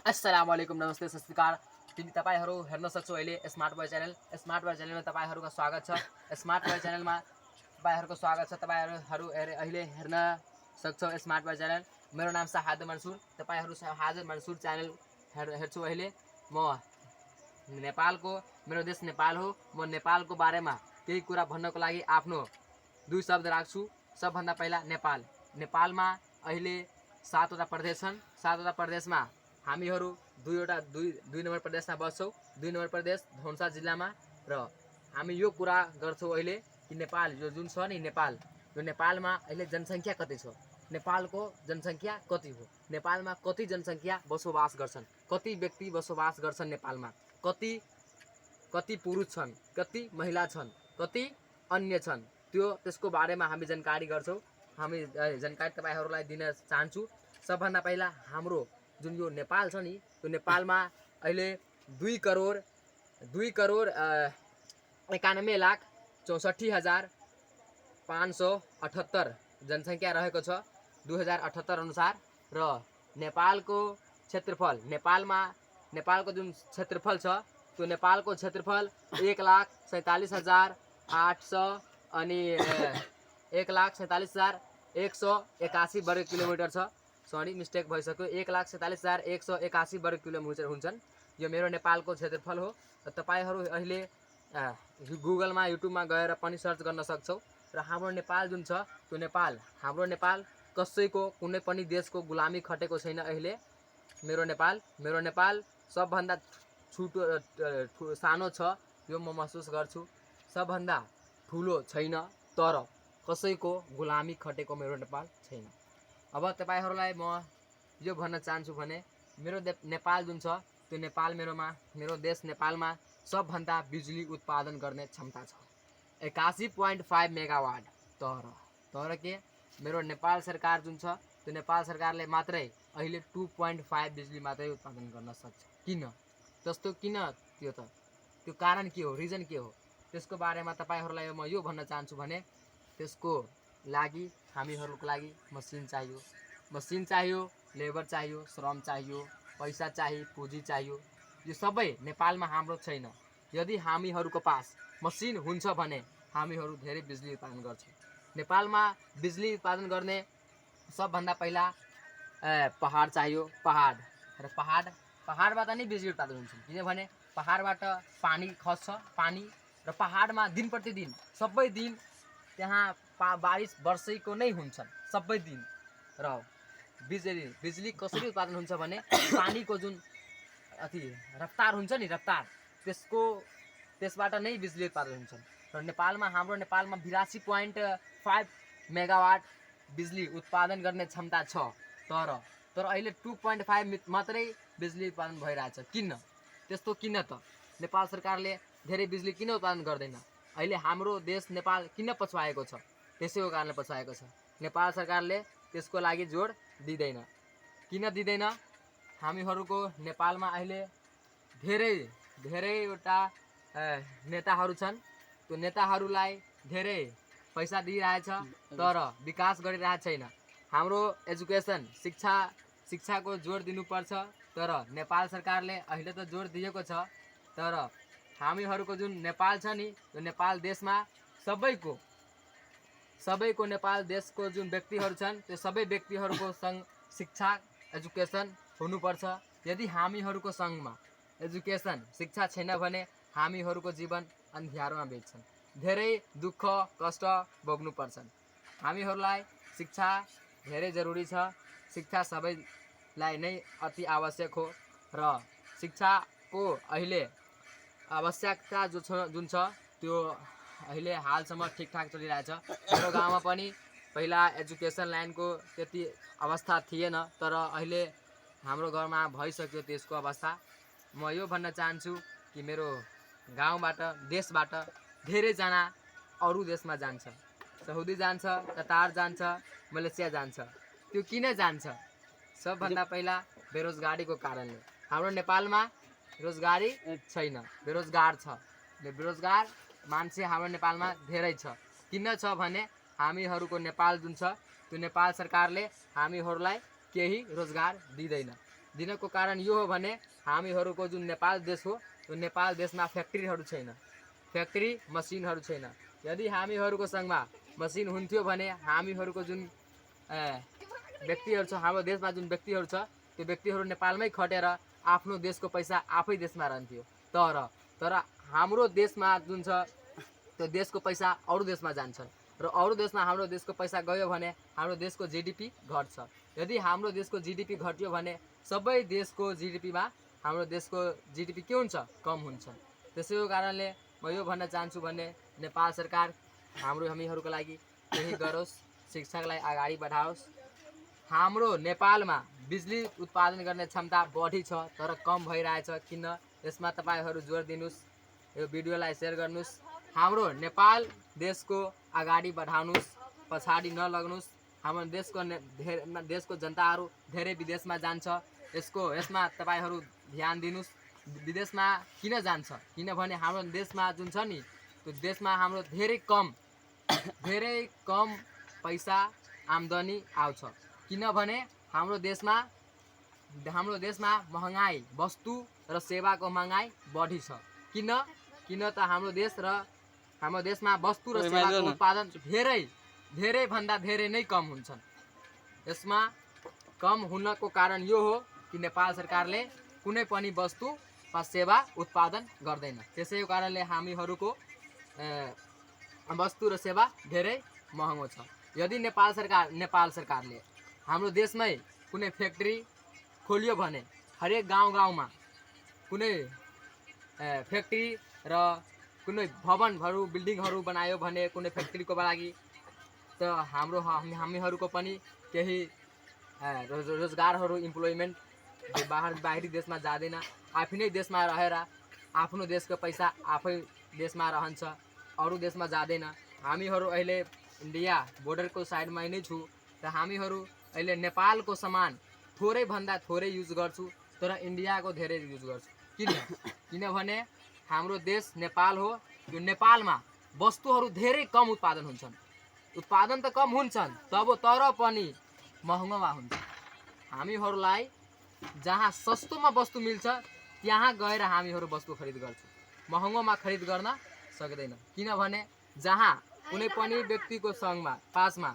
अस्सलामुअलैकुम नमस्ते सत श्री अकाल। तिमी तपाईहरु हेर्न सक्छौ अहिले smart boy channel. Smart boy च्यानलमा तपाईहरुको स्वागत छ। स्मार्ट बोय च्यानलमा तपाईहरुको स्वागत छ। तपाईहरु अहिले हेर्न सक्छौ स्मार्ट बोय च्यानल। मेरो नाम शाहाद मंसूर। तपाईहरु शाहाद मंसूर च्यानल हेर्छौ अहिले। म नेपालको मेरो देश नेपाल हो। म नेपालको बारेमा केही कुरा भन्नको लागि आफ्नो दुई शब्द राख्छु। सबभन्दा पहिला नेपाल। नेपालमा अहिले 7 वटा प्रदेश छन्। 7 वटा प्रदेशमा हामीहरु दुई नम्बर प्रदेशमा बस्छौं। 2 नम्बर प्रदेश धनुषा जिल्लामा र हामी यो कुरा गर्छौं अहिले कि नेपाल यो जुन छ नि नेपाल, यो नेपालमा अहिले जनसंख्या कति छ, नेपालको जनसंख्या कति हो, नेपालमा कति जनसंख्या बसोबास गर्छन्, कति व्यक्ति बसोबास गर्छन् नेपालमा, कति पुरुष छन्, कति महिला छन्, कति अन्य छन्, त्यसको बारेमा हामी जानकारी गर्छौं। हामी जानकारी तपाईहरुलाई दिन चाहन्छु। सबभन्दा पहिला हाम्रो जुन यो नेपाल छ नि, यो नेपालमा अहिले 2,91,64,578 जनसंख्या रहेको छ 2078 अनुसार। र नेपालको क्षेत्रफल, नेपालको जुन क्षेत्रफल छ त्यो नेपालको क्षेत्रफल 1,47,800 अनि 1,47,181 वर्ग किलोमिटर छ। सरी मिस्टेक भइसक्यो। 1,47,181 वर्ग किलोमिटर हुन्छन्। यो मेरो नेपालको क्षेत्रफल हो। र तपाईहरु अहिले गुगलमा युट्युबमा गएर पनि सर्च गर्न सक्छौ। र हाम्रो नेपाल जुन छ त्यो हाम्रो नेपाल कसैको कुनै पनि देशको गुलामी खटेको छैन अहिले। मेरो नेपाल सबभन्दा सानो छ, यो म महसुस गर्छु। सबभन्दा ठुलो छैन, तर कसैको गुलामी खटेको मेरो नेपाल छैन। अब तपाईहरुलाई म यो भन्न चाहन्छु भने मेरो नेपाल जुन छ त्यो मेरो देश नेपालमा सबभन्दा बिजुली उत्पादन गर्ने क्षमता छ 81.5 मेगावाट। तर के मेरो नेपाल सरकार जुन छ त्यो नेपाल सरकारले मात्रै अहिले 2.5 बिजुली मात्रै उत्पादन गर्न सक्छ। किन त्यस्तो किन? त्यो कारण के हो, रिजन के हो, त्यसको बारेमा तपाईहरुलाई म यो भन्न चाहन्छु भने त्यसको लागि हामीहरुको लागि मसिन चाहियो, लेबर चाहियो, श्रम चाहियो, पैसा चाहियो, पुँजी चाहियो। यो सबै नेपालमा हाम्रो छैन। यदि हामीहरुको पास मसिन हुन्छ भने हामीहरु धेरै बिजुली उत्पादन गर्छौं। नेपालमा बिजुली उत्पादन गर्ने सबभन्दा पहिला पहाड चाहियो। र पहाडबाट नै बिजुली उत्पादन हुन्छ। किनभने पहाडबाट पानी खस्छ, र पहाडमा दिन प्रतिदिन सबै दिन त्यहाँ बारिश वर्षैको नै हुन्छन् सबै दिन। र बिजुली कसरी उत्पादन हुन्छ भने पानीको जुन रफ्तार हुन्छ नि, त्यसबाट नै बिजुली उत्पादन हुन्छ। र हाम्रो नेपालमा 82.5 मेगावाट बिजुली उत्पादन गर्ने क्षमता छ। तर अहिले 2.5 मात्रै बिजुली उत्पादन भइरहेछ। किन त्यस्तो? किन त नेपाल सरकारले धेरै बिजुली किन उत्पादन गर्दैन? अहिले हाम्रो देश नेपाल किन पछुआएको छ? त्यसैको कारणले पछुआएको छ। नेपाल सरकारले त्यसको लागि जोड दिँदैन। किन दिँदैन? हामीहरुको नेपालमा अहिले धेरैवटा नेताहरू छन्। त्यो नेताहरूलाई धेरै पैसा दिइरहेछ तर विकास गरिरहेको छैन। हाम्रो एजुकेसन शिक्षाको जोड दिनुपर्छ, तर नेपाल सरकारले अहिले त जोड दिएको छ। तर हामीहरुको जुन नेपाल छ नि, त्यो नेपाल देशमा सबैको नेपाल देशको जुन व्यक्तिहरू छन् त्यो सबै व्यक्तिहरूको सँग शिक्षा एजुकेसन हुनुपर्छ। यदि हामीहरुको सँगमा एजुकेसन शिक्षा छैन भने हामीहरुको जीवन अन्ध्यारोमा बित्छन्, धेरै दुःख कष्ट भोग्नु पर्छन्। हामीहरुलाई शिक्षा धेरै जरुरी छ। शिक्षा सबैलाई नै अति आवश्यक हो। र शिक्षाको अहिले आवश्यकता जुन छ त्यो अहिले हालसम्म ठिकठाक चलिरहेछ। मेरो गाउँमा पनि पहिला एजुकेसन लाइनको त्यति अवस्था थिएन, तर अहिले हाम्रो गाउँमा भइसक्यो त्यसको अवस्था। म यो भन्न चाहन्छु कि मेरो गाउँबाट देशबाट धेरैजना अरू देशमा जान्छ, साउदी जान्छ, कतार जान्छ, मलेसिया जान्छ। त्यो किन जान्छ? सबभन्दा पहिला बेरोजगारीको कारणले। हाम्रो नेपालमा रोजगारी छैन, बेरोजगार छ। बेरोजगार मान्छे हाम्रो नेपालमा धेरै छ। किन छ भने हामीहरुको नेपाल जुन छ त्यो नेपाल सरकारले हामीहरुलाई केही रोजगार दिँदैन। दिनको कारण यो हो भने हामीहरूको जुन नेपाल देश हो त्यो नेपाल देशमा फ्याक्ट्रीहरू छैन, फ्याक्ट्री मसिनहरू छैन। यदि हामीहरूको सङ्घमा मसिन हुन्थ्यो भने हामीहरूको जुन व्यक्तिहरू छ, हाम्रो देशमा जुन व्यक्तिहरू छ त्यो व्यक्तिहरू नेपालमै खटेर आफ्नो देशको पैसा आफै देशमा रहन्थ्यो। तर हाम्रो देशमा जुन छ त्यो देशको पैसा अरू देशमा जान्छ र अरू देशमा हाम्रो देशको पैसा गयो भने हाम्रो देशको जिडिपी घट्छ। यदि हाम्रो देशको जिडिपी घट्यो भने सबै देशको जिडिपीमा हाम्रो देशको जिडिपी के हुन्छ? कम हुन्छ। त्यसैको कारणले म यो भन्न चाहन्छु भने नेपाल सरकार हामीहरूको लागि केही गरोस्, शिक्षालाई अगाडि बढाओस्। हाम्रो नेपालमा बिजुली उत्पादन गर्ने क्षमता बढी छ तर कम भइरहेछ। किन? यसमा तपाईहरू जोड दिनुस्, यो भिडियोलाई सेयर गर्नुस्, हाम्रो नेपाल देशको अगाडि बढाउनुस्, पछाडि नलग्नुस्। हाम्रो देशको जनताहरू धेरै विदेशमा जान्छ, यसमा तपाईहरू ध्यान दिनुस्। विदेशमा किन जान्छ? किनभने हाम्रो देशमा जुन छ नि त्यो देशमा हाम्रो धेरै कम पैसा आम्दानी आउँछ। किनभने हाम्रो देशमा महँगाई, वस्तु र सेवाको महँगाई बढी छ। किन त हाम्रो देशमा वस्तु र सेवाको उत्पादन धेरैभन्दा धेरै नै कम हुन्छन्। यसमा कम हुनको कारण यो हो कि नेपाल सरकारले कुनै पनि वस्तु वा सेवा उत्पादन गर्दैन। त्यसैको कारणले हामीहरूको वस्तु र सेवा धेरै महँगो छ। यदि नेपाल सरकारले हाम्रो देशमै कुनै फ्याक्ट्री खोलियो भने हरेक गाउँमा कुनै फ्याक्ट्री र कुनै भवनहरू बिल्डिङहरू बनायो भने कुनै फ्याक्ट्रीको लागि त हामीहरूको पनि केही रोजगारहरू, इम्प्लोइमेन्ट बाहिरी देशमा जाँदैन। आफ्नै देशमा रहेर आफ्नो देशको पैसा आफै देशमा रहन्छ, अरू देशमा जाँदैन। हामीहरू अहिले इन्डिया बोर्डरको साइडमा नै छु त हामीहरू अहिले नेपालको सामान थोरैभन्दा थोरै युज गर्छु तर इन्डियाको धेरै युज गर्छु। किनभने हाम्रो देश नेपाल हो। यो नेपालमा वस्तुहरू धेरै कम उत्पादन हुन्छन्। उत्पादन त कम हुन्छन् तर पनि महँगोमा हुन्छ। हामीहरूलाई जहाँ सस्तोमा वस्तु मिल्छ त्यहाँ गएर हामीहरू वस्तु खरिद गर्छौँ, महँगोमा खरिद गर्न सक्दैन। किनभने जहाँ कुनै पनि व्यक्तिको पासमा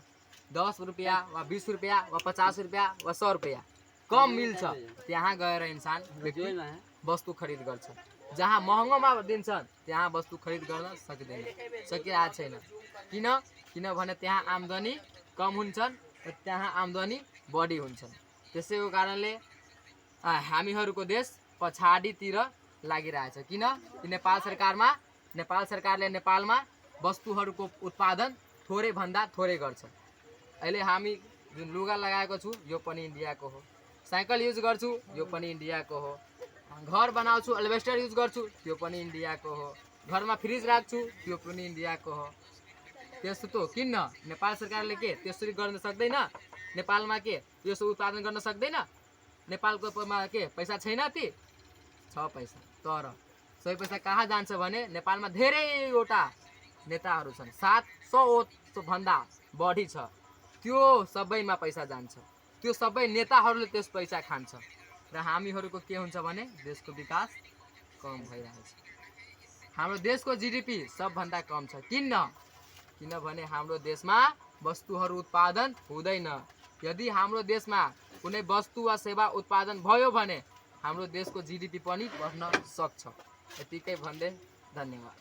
10 रुपियाँ वा 20 रुपियाँ वा 50 रुपियाँ वा 100 रुपियाँ कम मिल्छ त्यहाँ गएर इन्सान व्यक्ति वस्तु खरिद गर्छ। जहाँ महँगोमा दिन्छन् त्यहाँ वस्तु खरिद गर्न सकिरहेको छैन। किनभने त्यहाँ आम्दानी कम हुन्छन् र त्यहाँ आम्दानी बढी हुन्छन्। त्यसैको कारणले हामीहरूको देश पछाडितिर लागिरहेछ। किन? नेपाल सरकारले नेपालमा वस्तुहरूको उत्पादन थोरैभन्दा थोरै गर्छ। अहिले हामी जुन लुगा लगाएको छु यो पनि इन्डियाको हो, साइकल युज गर्छु यो पनि इन्डियाको हो, घर बनाउँछु एल्बेस्टर युज गर्छु त्यो पनि इन्डियाको हो, घरमा फ्रिज राख्छु त्यो पनि इन्डियाको हो। त्यस्तो त किन नेपाल सरकारले के त्यसरी गर्न सक्दैन? नेपालमा के यसो उत्पादन गर्न सक्दैन? नेपालको के पैसा छैन? ती छ पैसा, तर सबै पैसा कहाँ जान्छ भने नेपालमा धेरैवटा नेताहरू छन्, 700 भन्दा बढी छ, त्यो सबैमा पैसा जान्छ। त्यो सबै नेताहरूले त्यस पैसा खान्छ र हामीहरूको के हुन्छ भने देशको विकास कम भइरहेको छ। हाम्रो देशको जिडिपी सबभन्दा कम छ। किनभने हाम्रो देशमा वस्तुहरू उत्पादन हुँदैन। यदि हाम्रो देशमा कुनै वस्तु वा सेवा उत्पादन भयो भने हाम्रो देशको जिडिपी पनि बढ्न सक्छ। यतिकै भन्दै धन्यवाद।